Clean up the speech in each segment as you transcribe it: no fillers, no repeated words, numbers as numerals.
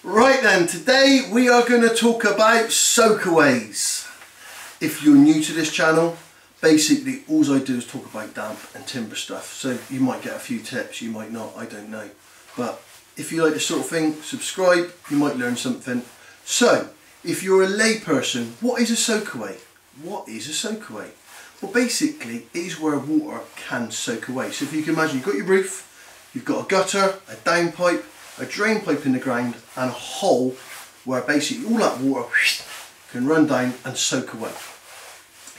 Right then, today we are going to talk about soakaways. If you're new to this channel, basically all I do is talk about damp and timber stuff. So you might get a few tips, you might not, I don't know. But if you like this sort of thing, subscribe, you might learn something. So, if you're a layperson, what is a soakaway? What is a soakaway? Well, basically, it is where water can soak away. So if you can imagine, you've got your roof, you've got a gutter, a downpipe, a drain pipe in the ground, and a hole where basically all that water can run down and soak away.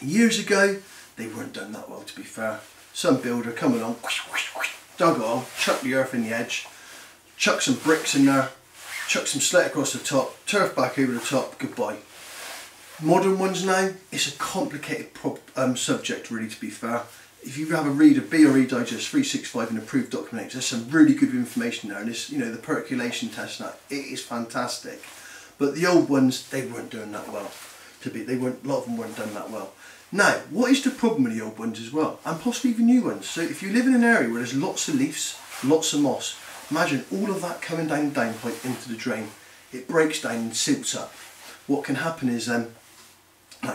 Years ago, they weren't done that well, to be fair. Some builder come along, dug a hole, chucked the earth in the edge, chuck some bricks in there, chuck some slate across the top, turf back over the top, goodbye. Modern ones now, it's a complicated subject really, to be fair. If you have a read of BRE Digest 365 and approved documents, there's some really good information there, and this, you know, the percolation test now, it is fantastic. But the old ones, they weren't doing that well. A lot of them weren't done that well. Now, what is the problem with the old ones as well, and possibly even new ones? So if you live in an area where there's lots of leaves, lots of moss, imagine all of that coming down the downpipe into the drain. It breaks down and silts up. What can happen is that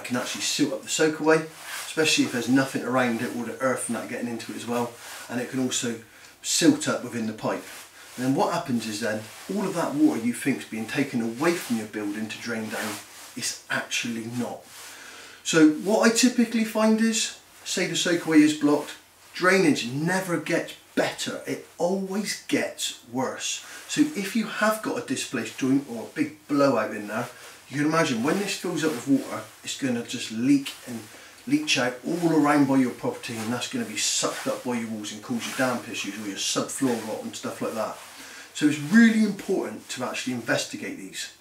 can actually silt up the soakaway, especially if there's nothing around it or the earth and that getting into it as well, and it can also silt up within the pipe. And then what happens is then all of that water you think is being taken away from your building to drain down, it's actually not. So what I typically find is, say the soakaway is blocked, drainage never gets better, it always gets worse. So if you have got a displaced joint or a big blowout in there, you can imagine when this fills up with water, it's going to just leak and leach out all around by your property, and that's going to be sucked up by your walls and cause you damp issues or your subfloor rot and stuff like that. So it's really important to actually investigate these.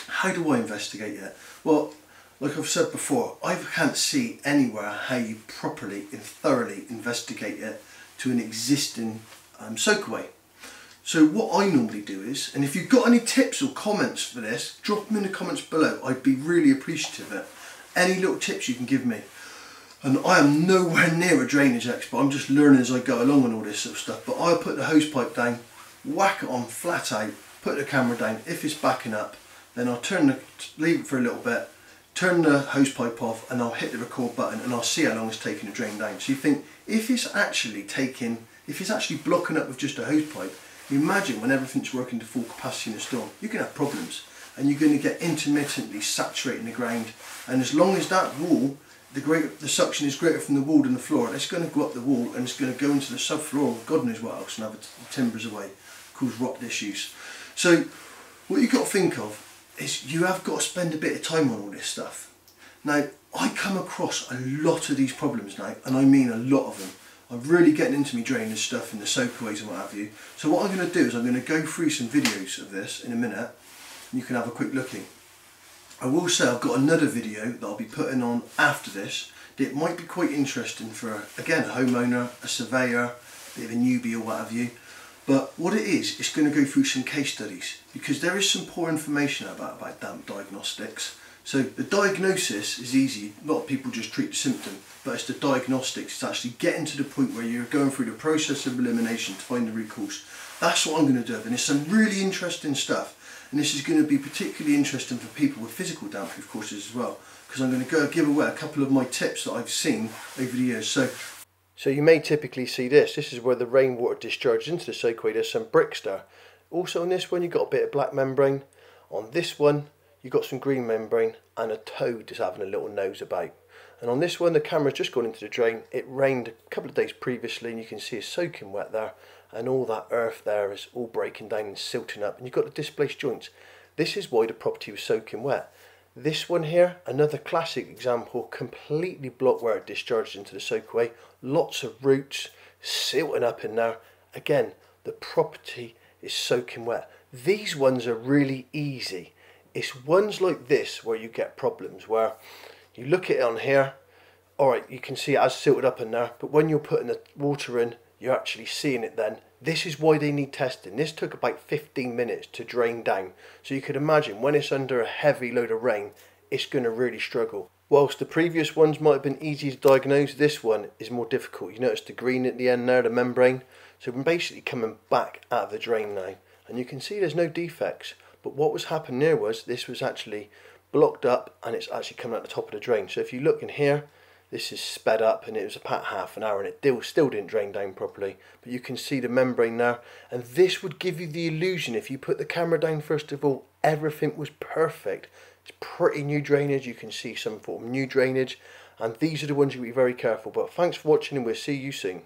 How do I investigate it? Well, like I've said before, I can't see anywhere how you properly and thoroughly investigate it to an existing soakaway. So what I normally do is, and if you've got any tips or comments for this, drop them in the comments below. I'd be really appreciative of it. Any little tips you can give me. And I am nowhere near a drainage expert, I'm just learning as I go along and all this sort of stuff. But I'll put the hose pipe down, whack it on flat out, put the camera down. If it's backing up, then I'll leave it for a little bit, turn the hose pipe off, and I'll hit the record button, and I'll see how long it's taking to drain down. So you think, if it's actually blocking up with just a hose pipe, you imagine when everything's working to full capacity in a storm, you're going to have problems, and you're going to get intermittently saturating the ground. And as long as that wall, the suction is greater from the wall than the floor, it's going to go up the wall and it's going to go into the subfloor, God knows what else, and have the timbers away, cause rot issues. So what you've got to think of is you have got to spend a bit of time on all this stuff. Now, I come across a lot of these problems now, and I mean a lot of them. I'm really getting into me drainage stuff and the soakaways and what have you. So what I'm going to do is I'm going to go through some videos of this in a minute, and you can have a quick looking. I will say I've got another video that I'll be putting on after this that might be quite interesting for, again, a homeowner, a surveyor, a bit of a newbie or what have you. But what it is, it's going to go through some case studies, because there is some poor information about damp diagnostics. So the diagnosis is easy, a lot of people just treat the symptom, but it's the diagnostics, it's actually getting to the point where you're going through the process of elimination to find the root cause. That's what I'm going to do, and it's some really interesting stuff, and this is going to be particularly interesting for people with physical damp proof courses as well, because I'm going to give away a couple of my tips that I've seen over the years. So you may typically see this is where the rainwater discharges into the soakaway. There's some bricks there. Also on this one you've got a bit of black membrane. On this one you've got some green membrane, and a toad is having a little nose about. And on this one the camera's just gone into the drain. It rained a couple of days previously, and you can see it's soaking wet there, and all that earth there is all breaking down and silting up, and you've got the displaced joints. This is why the property was soaking wet. This one here, another classic example, completely blocked where it discharged into the soakaway. Lots of roots, silting up in there. Again, the property is soaking wet. These ones are really easy. It's ones like this where you get problems, where you look at it on here, alright, you can see it has silted up in there, but when you're putting the water in, you're actually seeing it then. This is why they need testing. This took about 15 minutes to drain down. So you could imagine when it's under a heavy load of rain, it's going to really struggle. Whilst the previous ones might have been easy to diagnose, this one is more difficult. You notice the green at the end there, the membrane. So we're basically coming back out of the drain now. and you can see there's no defects. But what was happening there was this was actually blocked up, and it's actually coming out the top of the drain. So if you look in here, this is sped up, and it was about half an hour, and it still didn't drain down properly. But you can see the membrane there, and this would give you the illusion, if you put the camera down first of all, everything was perfect. It's pretty new drainage. You can see some form of new drainage, and these are the ones you be very careful. But thanks for watching, and we'll see you soon.